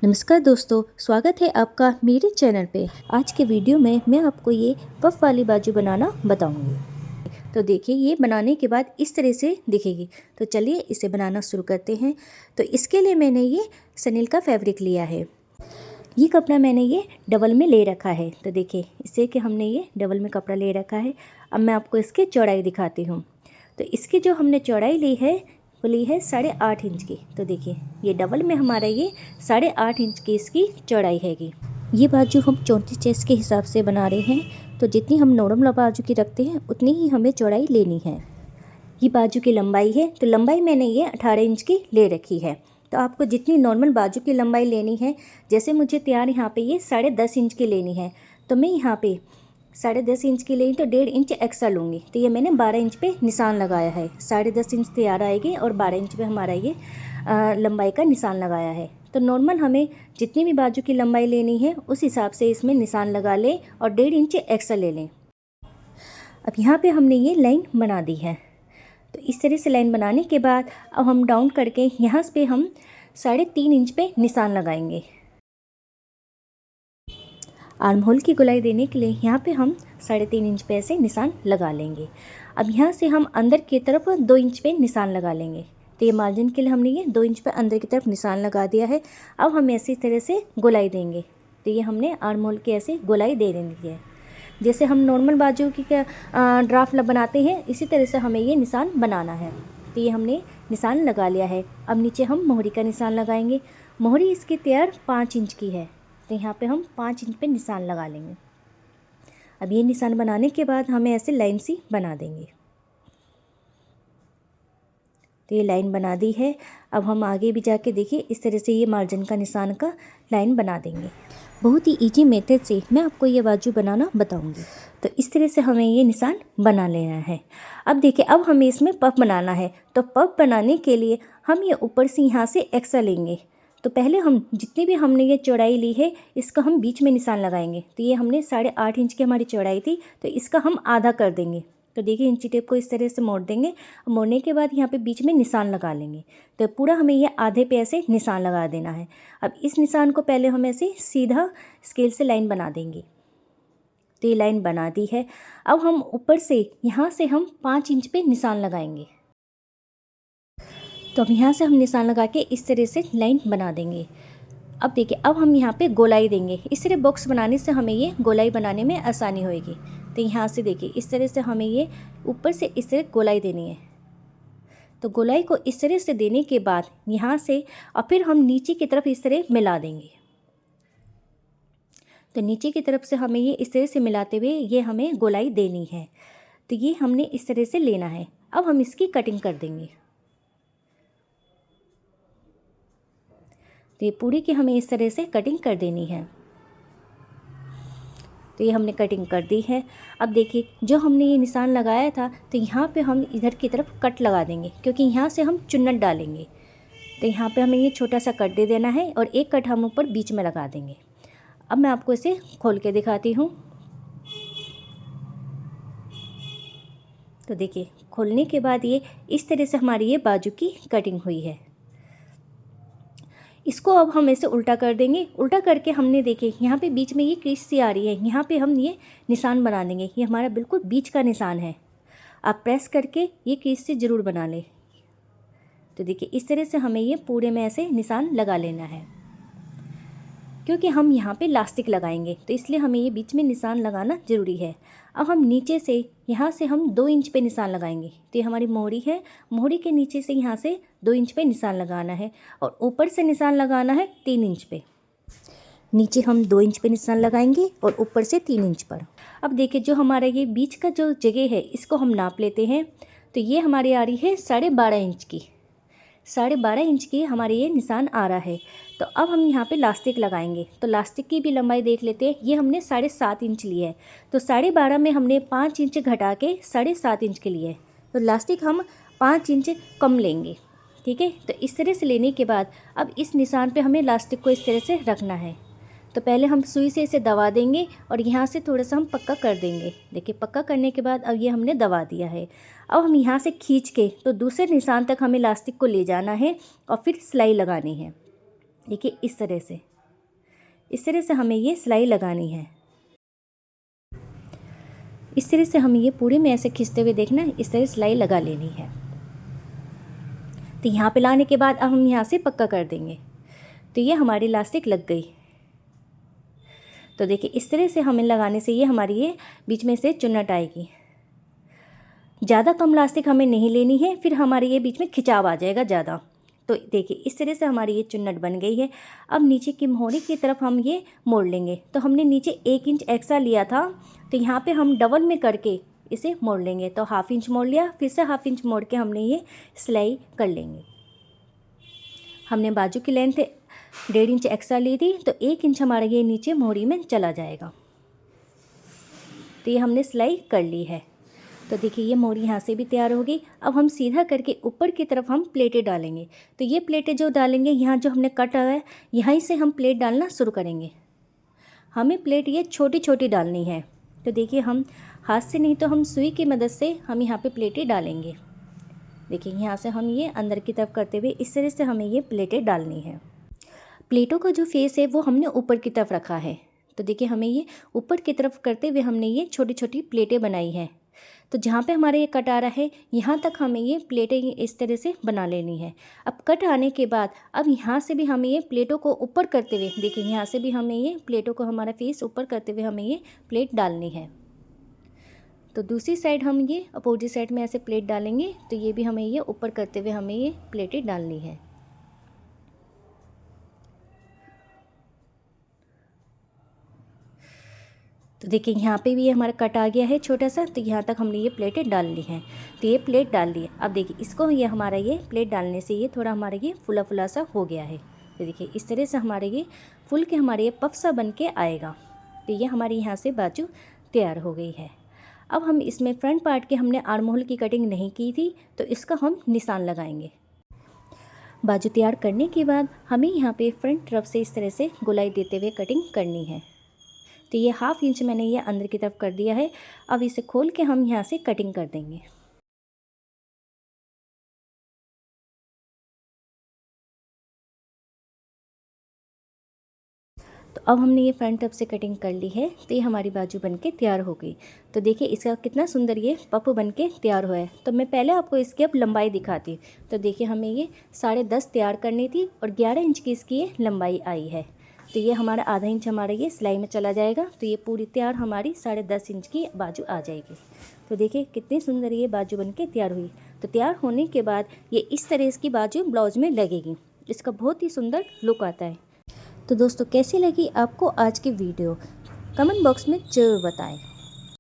नमस्कार दोस्तों, स्वागत है आपका मेरे चैनल पे। आज के वीडियो में मैं आपको ये पफ वाली बाजू बनाना बताऊंगी। तो देखिए, ये बनाने के बाद इस तरह से दिखेगी। तो चलिए इसे बनाना शुरू करते हैं। तो इसके लिए मैंने ये सनील का फैब्रिक लिया है। ये कपड़ा मैंने ये डबल में ले रखा है। तो देखिए, इससे कि हमने ये डबल में कपड़ा ले रखा है। अब मैं आपको इसकी चौड़ाई दिखाती हूँ। तो इसकी जो हमने चौड़ाई ली है वो ली है 8.5 इंच की। तो देखिए, ये डबल में हमारा ये 8.5 इंच की इसकी चौड़ाई हैगी। ये बाजू हम 34 चेस्ट के हिसाब से बना रहे हैं। तो जितनी हम नॉर्मल बाजू की रखते हैं उतनी ही हमें चौड़ाई लेनी है। ये बाजू की लंबाई है, तो लंबाई मैंने ये 18 इंच की ले रखी है। तो आपको जितनी नॉर्मल बाजू की लंबाई लेनी है, जैसे मुझे तैयार यहाँ पे ये 10.5 इंच की लेनी है, तो मैं यहाँ पे 10.5 इंच की लें तो 1.5 इंच एक्स्ट्रा लूँगी। तो ये मैंने 12 इंच पे निशान लगाया है। 10.5 इंच तैयार आएगी और 12 इंच पे हमारा ये लंबाई का निशान लगाया है। तो नॉर्मल हमें जितनी भी बाजू की लंबाई लेनी है उस हिसाब से इसमें निशान लगा लें और 1.5 इंच एक्स्ट्रा ले लें। अब यहाँ पे हमने ये लाइन बना दी है। तो इस तरह से लाइन बनाने के बाद अब हम डाउन करके यहाँ पे हम 3.5 इंच पे निशान लगाएंगे। आर्म होल की गोलाई देने के लिए यहाँ पे हम 3.5 इंच पे ऐसे निशान लगा लेंगे। अब यहाँ से हम अंदर की तरफ 2 इंच पे निशान लगा लेंगे। तो ये मार्जिन के लिए हमने ये 2 इंच पे अंदर की तरफ निशान लगा दिया है। अब हम ऐसी तरह से गोलाई देंगे। तो ये हमने आर्म होल की ऐसे गोलाई दे देनी है। जैसे हम नॉर्मल बाजू की ड्राफ्ट बनाते हैं, इसी तरह से हमें ये निशान बनाना है। तो ये हमने निशान लगा लिया है। अब नीचे हम मोहरी का निशान लगाएंगे। मोहरी इसकी तैयार 5 इंच की है। तो यहाँ पे हम 5 इंच पे निशान लगा लेंगे। अब ये निशान बनाने के बाद हमें ऐसे लाइन सी बना देंगे। तो ये लाइन बना दी है। अब हम आगे भी जाके देखिए इस तरह से ये मार्जिन का निशान का लाइन बना देंगे। बहुत ही इजी मेथड से मैं आपको ये बाजू बनाना बताऊंगी। तो इस तरह से हमें ये निशान बना लेना है। अब देखिए, अब हमें इसमें पफ बनाना है। तो पफ बनाने के लिए हम ये ऊपर से यहाँ से एक्स्ट्रा लेंगे। तो पहले हम जितनी भी हमने ये चौड़ाई ली है इसका हम बीच में निशान लगाएंगे। तो ये हमने 8.5 इंच की हमारी चौड़ाई थी, तो इसका हम आधा कर देंगे। तो देखिए, इंची टेप को इस तरह से मोड़ देंगे। मोड़ने के बाद यहाँ पे बीच में निशान लगा लेंगे। तो पूरा हमें ये आधे पे ऐसे निशान लगा देना है। अब इस निशान को पहले हम ऐसे सीधा स्केल से लाइन बना देंगे। तो ये लाइन बना दी है। अब हम ऊपर से यहाँ से हम 5 इंच पे निशान लगाएंगे। तो अब यहाँ से हम निशान लगा के इस तरह से लाइन बना देंगे। अब देखिए, अब हम यहाँ पे गोलाई देंगे। इस तरह बॉक्स बनाने से हमें ये गोलाई बनाने में आसानी होएगी। तो यहाँ से देखिए इस तरह से हमें ये ऊपर से इस तरह गोलाई देनी है। तो गोलाई को इस तरह से देने के बाद यहाँ से और फिर हम नीचे की तरफ इस तरह मिला देंगे। तो नीचे की तरफ से हमें ये इस तरह से मिलाते हुए ये हमें गोलाई देनी है। तो ये हमने इस तरह से लेना है। अब हम इसकी कटिंग कर देंगे। तो ये पूरी की हमें इस तरह से कटिंग कर देनी है। तो ये हमने कटिंग कर दी है। अब देखिए, जो हमने ये निशान लगाया था तो यहाँ पे हम इधर की तरफ कट लगा देंगे, क्योंकि यहाँ से हम चुन्नट डालेंगे। तो यहाँ पे हमें ये छोटा सा कट दे देना है और एक कट हम ऊपर बीच में लगा देंगे। अब मैं आपको इसे खोल के दिखाती हूँ। तो देखिए, खोलने के बाद ये इस तरह से हमारी ये बाजू की कटिंग हुई है। इसको अब हम ऐसे उल्टा कर देंगे। उल्टा करके हमने देखिए यहाँ पे बीच में ये क्रीज सी आ रही है, यहाँ पे हम ये निशान बना देंगे। ये हमारा बिल्कुल बीच का निशान है। आप प्रेस करके ये क्रीज से ज़रूर बना लें। तो देखिए, इस तरह से हमें ये पूरे में ऐसे निशान लगा लेना है, क्योंकि हम यहाँ पे लास्टिक लगाएंगे, तो इसलिए हमें ये बीच में निशान लगाना ज़रूरी है। अब हम नीचे से यहाँ से हम 2 इंच पे निशान लगाएंगे। तो ये हमारी मोहरी है। मोहरी के नीचे से यहाँ से 2 इंच पे निशान लगाना है और ऊपर से निशान लगाना है 3 इंच पे। नीचे हम 2 इंच पे निशान लगाएंगे और ऊपर से 3 इंच पर। अब देखिए, जो हमारा ये बीच का जो जगह है इसको हम नाप लेते हैं। तो ये हमारी आ रही है 12.5 इंच की। 12.5 इंच की हमारे ये निशान आ रहा है। तो अब हम यहाँ पे लास्टिक लगाएंगे। तो लास्टिक की भी लंबाई देख लेते हैं। ये हमने 7.5 इंच ली है। तो 12.5 में हमने 5 इंच घटा के 7.5 इंच के लिए। तो लास्टिक हम 5 इंच कम लेंगे। ठीक है। तो इस तरह से लेने के बाद अब इस निशान पे हमें लास्टिक को इस तरह से रखना है। तो पहले हम सुई से इसे दबा देंगे और यहाँ से थोड़ा सा हम पक्का कर देंगे। देखिए, पक्का करने के बाद अब ये हमने दबा दिया है। अब हम यहाँ से खींच के तो दूसरे निशान तक हमें इलास्टिक को ले जाना है और फिर सिलाई लगानी है। देखिए इस तरह से हमें ये सिलाई लगानी है। इस तरह से हमें ये पूरे में ऐसे खींचते हुए देखना है, इस तरह सिलाई लगा लेनी है। तो यहाँ पे लाने के बाद अब हम यहाँ से पक्का कर देंगे। तो ये हमारी इलास्टिक लग गई। तो देखिए इस तरह से हमें लगाने से ये हमारी ये बीच में से चुन्नट आएगी। ज़्यादा कम इलास्टिक हमें नहीं लेनी है, फिर हमारे ये बीच में खिंचाव आ जाएगा ज़्यादा। तो देखिए इस तरह से हमारी ये चुन्नट बन गई है। अब नीचे की मोहरी की तरफ हम ये मोड़ लेंगे। तो हमने नीचे 1 इंच एक्स्ट्रा लिया था, तो यहाँ पे हम डबल में करके इसे मोड़ लेंगे। तो ½ इंच मोड़ लिया, फिर से ½ इंच मोड़ के हमने ये सिलाई कर लेंगे। हमने बाजू की लेंथ 1.5 इंच एक्स्ट्रा ली थी, तो 1 इंच हमारा ये नीचे मोहरी में चला जाएगा। तो ये हमने सिलाई कर ली है। तो देखिए ये मोहरी यहाँ से भी तैयार होगी। अब हम सीधा करके ऊपर की तरफ हम प्लेटें डालेंगे। तो ये प्लेटें जो डालेंगे, यहाँ जो हमने कट है यहीं से हम प्लेट डालना शुरू करेंगे। हमें प्लेट ये छोटी छोटी डालनी है। तो देखिए हम हाथ से नहीं तो हम सुई की मदद से हम यहाँ पे प्लेटें डालेंगे। देखिए यहाँ से हम ये अंदर की तरफ करते हुए इस तरह से हमें ये प्लेटें डालनी है। प्लेटों का जो फेस है वो हमने ऊपर की तरफ रखा है। तो देखिए हमें ये ऊपर की तरफ करते हुए हमने ये छोटी छोटी प्लेटें बनाई हैं। तो जहाँ पे हमारा ये कट आ रहा है यहाँ तक हमें ये प्लेटें इस तरह से बना लेनी है। अब कट आने के बाद अब यहाँ से भी हमें ये प्लेटों को ऊपर करते हुए, देखिए यहाँ से भी हमें ये प्लेटों को हमारा फेस ऊपर करते हुए हमें ये प्लेट डालनी है। तो दूसरी साइड हम ये अपोजिट साइड में ऐसे प्लेट डालेंगे। तो ये भी हमें ये ऊपर करते हुए हमें ये प्लेटें डालनी है। तो देखिए यहाँ पे भी ये हमारा कट आ गया है छोटा सा, तो यहाँ तक हमने ये प्लेटें डाल ली हैं। तो ये प्लेट डाल ली है। अब देखिए इसको ये हमारा ये प्लेट डालने से ये थोड़ा हमारा ये फुला फुला सा हो गया है। तो देखिए इस तरह से हमारे ये फुल के हमारे ये पफ सा बन के आएगा। तो ये हमारी यहाँ से बाजू तैयार हो गई है। अब हम इसमें फ्रंट पार्ट के हमने आर्म होल की कटिंग नहीं की थी, तो इसका हम निशान लगाएंगे। बाजू तैयार करने के बाद हमें यहाँ पे फ्रंट तरफ से इस तरह से गोलाई देते हुए कटिंग करनी है। तो ये ½ इंच मैंने ये अंदर की तरफ कर दिया है। अब इसे खोल के हम यहाँ से कटिंग कर देंगे। तो अब हमने ये फ्रंट तरफ से कटिंग कर ली है। तो ये हमारी बाजू बनके तैयार हो गई। तो देखिए इसका कितना सुंदर ये पफ बनके तैयार हुआ है। तो मैं पहले आपको इसकी अब लंबाई दिखाती। तो देखिए हमें ये 10.5 तैयार करनी थी और 11 इंच की इसकी ये लंबाई आई है। तो ये हमारा ½ इंच हमारा ये सिलाई में चला जाएगा। तो ये पूरी तैयार हमारी 10.5 इंच की बाजू आ जाएगी। तो देखिए कितनी सुंदर ये बाजू बनके तैयार हुई। तो तैयार होने के बाद ये इस तरह इसकी बाजू ब्लाउज में लगेगी। इसका बहुत ही सुंदर लुक आता है। तो दोस्तों कैसी लगी आपको आज की वीडियो, कमेंट बॉक्स में ज़रूर बताएं।